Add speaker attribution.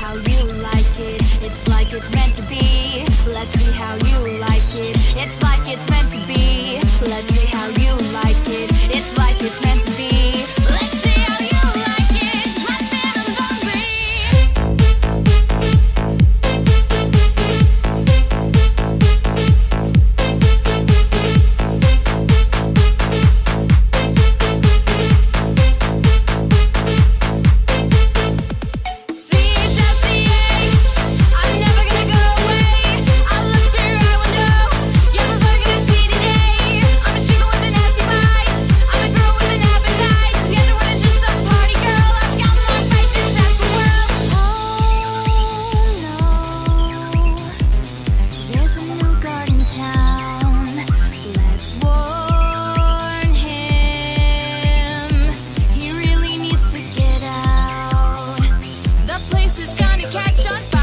Speaker 1: how you like it. It's like it's meant to be. Let's see how you like it. It's like it's meant to be. Let's see how you like it. It's like it's meant to be. Let's see how you like it. My phantom's hungry. Catch on fire.